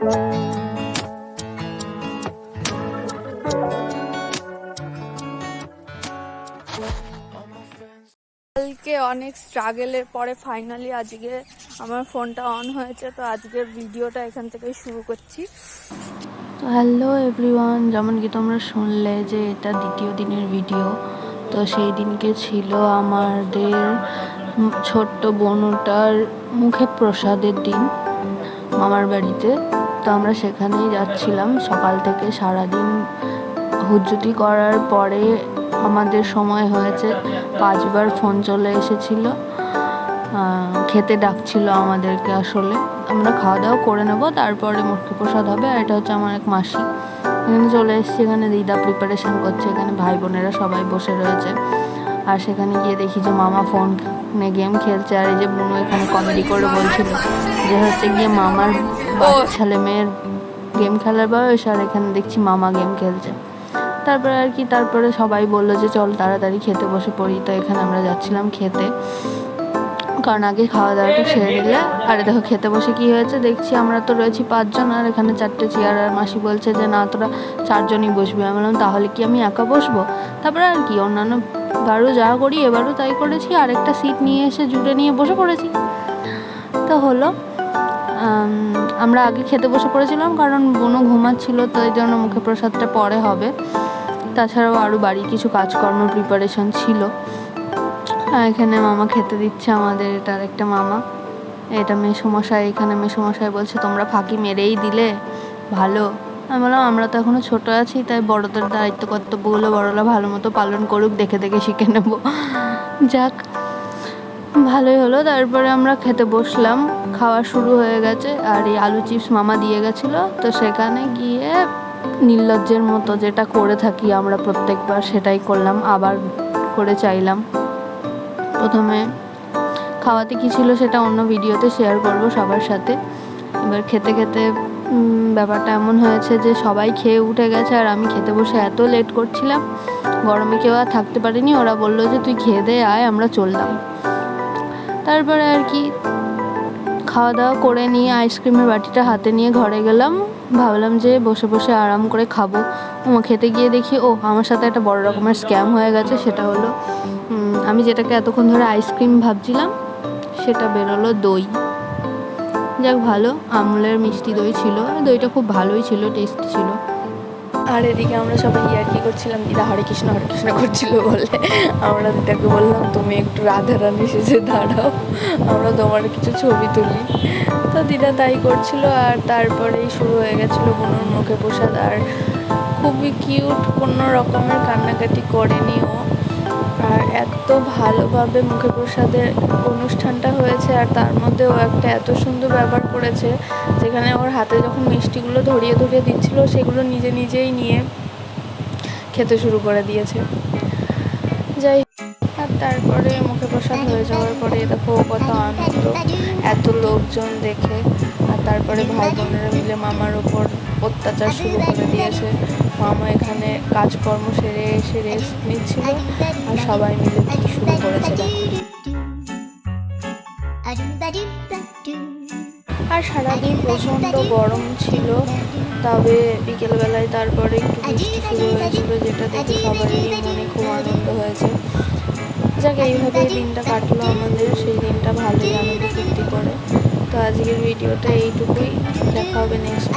কালকে অনেক স্ট্রাগলের পরে ফাইনালি আজকে আমার ফোনটা অন হয়েছে, তো আজকের ভিডিওটা এখান থেকে শুরু করছি। তো হ্যালো এভরিওয়ান, যেমন কি তোমরা শুনলে যে এটা দ্বিতীয় দিনের ভিডিও। তো সেই দিনকে ছিল আমাদের ছোট্ট বোনটার মুখে প্রসাদের দিন মামার বাড়িতে। তো আমরা সেখানেই যাচ্ছিলাম। সকাল থেকে সারাদিন হুজ্জুতি করার পরে আমাদের সময় হয়েছে 5 বার ফোন চলে এসেছিল, খেতে ডাকছিল আমাদেরকে। আসলে আমরা খাওয়া দাওয়া করে নেবো, তারপরে মুখে প্রসাদ হবে। আর এটা হচ্ছে আমার এক মাসি, এখানে চলে এসেছি। এখানে দিদা প্রিপারেশন করছে, এখানে ভাই বোনেরা সবাই বসে রয়েছে। আর সেখানে গিয়ে দেখি যে মামা ফোনে গেম খেলছে, আর এই যে বোনু এখানে কমেডি করে বলছিল যে হচ্ছে গিয়ে মামার ছেলে মেয়ের গেম খেলার বয়স, আর এখানে দেখছি মামা গেম খেলছে। তারপরে আর কি, তারপরে সবাই বললো যে চল তাড়াতাড়ি খেতে বসে পড়ি। তো এখানে আমরা যাচ্ছিলাম খেতে, কারণ আগে খাওয়া দাওয়াটা সেরে নিলে। আর দেখো খেতে বসে কি হয়েছে, দেখছি আমরা তো রয়েছি 5 জন, আর এখানে 4টে চেয়ার। আর মাসি বলছে যে না, তোরা 4 জনই বসবি। আমি বললাম তাহলে কি আমি একা বসবো? তারপরে আর কি, অন্যান্য বারও যা করি এবারও তাই করেছি, আর একটা সিট নিয়ে এসে জুড়ে নিয়ে বসে পড়েছি। তো হলো, আমরা আগে খেতে বসে পড়েছিলাম কারণ বোনও ঘুমাচ্ছিল, তো এই জন্য মুখে প্রসাদটা পরে হবে। তাছাড়াও আরও বাড়ি কিছু কাজকর্ম প্রিপারেশন ছিল। এখানে মামা খেতে দিচ্ছে আমাদের, এটা আরেকটা মামা, এটা মেসোমশাই। এখানে মেসোমশাই বলছে তোমরা ফাঁকি মেরেই দিলে, ভালো। আমি বললাম আমরা তো এখনও ছোটো আছি, তাই বড়দের দায়িত্ব কর্তব্যগুলো বড়রা ভালো মতো পালন করুক, দেখে দেখে শিখে নেব। যাক, ভালোই হলো। তারপরে আমরা খেতে বসলাম, খাওয়া শুরু হয়ে গেছে। আর এই আলু চিপস মামা দিয়ে গেছিলো, তো সেখানে গিয়ে নির্লজ্জের মতো যেটা করে থাকি আমরা প্রত্যেকবার, সেটাই করলাম, আবার করে চাইলাম। প্রথমে খাওয়াতে কী ছিল সেটা অন্য ভিডিওতে শেয়ার করব সবার সাথে। এবার খেতে খেতে ব্যাপারটা এমন হয়েছে যে সবাই খেয়ে উঠে গেছে, আর আমি খেতে বসে এত লেট করছিলাম, গরমে কেউ আর থাকতে পারিনি। ওরা বললো যে তুই খেয়ে দে আয়, আমরা চললাম। তারপরে আর কি খাওয়া দাওয়া করে নিয়ে আইসক্রিমের বাটিটা হাতে নিয়ে ঘরে গেলাম। ভাবলাম যে বসে বসে আরাম করে খাবো। খেতে গিয়ে দেখি আমার সাথে একটা বড় রকমের স্ক্যাম হয়ে গেছে। সেটা হলো, আমি যেটাকে এতক্ষণ ধরে আইসক্রিম ভাবছিলাম সেটা বেরোলো দই। যাক ভালো, আমুলের মিষ্টি দই ছিল, দইটা খুব ভালোই ছিল, টেস্টি ছিল। আর এদিকে আমরা সবাই ইয়ার্কি করছিলাম, দিদা হরে কৃষ্ণ করছিল বলে। আমরা দিদাকে বললাম তুমি একটু রাধারানী সেজে দাঁড়াও, আমরা তোমার কিছু ছবি তুলি। তো দিদা তাই করছিল। আর তারপরেই শুরু হয়ে গেছিলো বোনের মুখে প্রসাদ। আর খুবই কিউট, কোনো রকমের কান্নাকাটি করেনি ও। আর এত ভালোভাবে মুখে প্রসাদের অনুষ্ঠানটা হয়েছে, আর তার মধ্যে ও একটা এত সুন্দর ব্যবহার করেছে, যেখানে ওর হাতে যখন মিষ্টিগুলো ধরিয়ে ধরিয়ে দিচ্ছিল, সেগুলো নিজে নিজেই নিয়ে খেতে শুরু করে দিয়েছে। যাই, আর তারপরে মুখে প্রসাদ হয়ে যাওয়ার পরে দেখো কত আনন্দ, এত লোকজন দেখে। আর তারপরে ভাই বোনেরা মিলে মামার ওপর অত্যাচার শুরু করে দিয়েছে। মামা এখানে কাজকর্ম সেরে এসে রেস্ট নিচ্ছিল, আর সবাই মিলে কি শুরু করেছে দেখো। আর সারাদিন প্রচণ্ড গরম ছিল, তবে বিকেলবেলায় তারপরে একটু বৃষ্টি শুরু হয়েছিল, যেটা দেখে সবারই মনে খুব আনন্দ হয়েছে। যাক, এইভাবেই দিনটা কাটলো আমাদের। সেই দিনটা ভালোই আনন্দ ফুর্তি করে। তো আজকের ভিডিওটা এইটুকুই, দেখা হবে নেক্সট।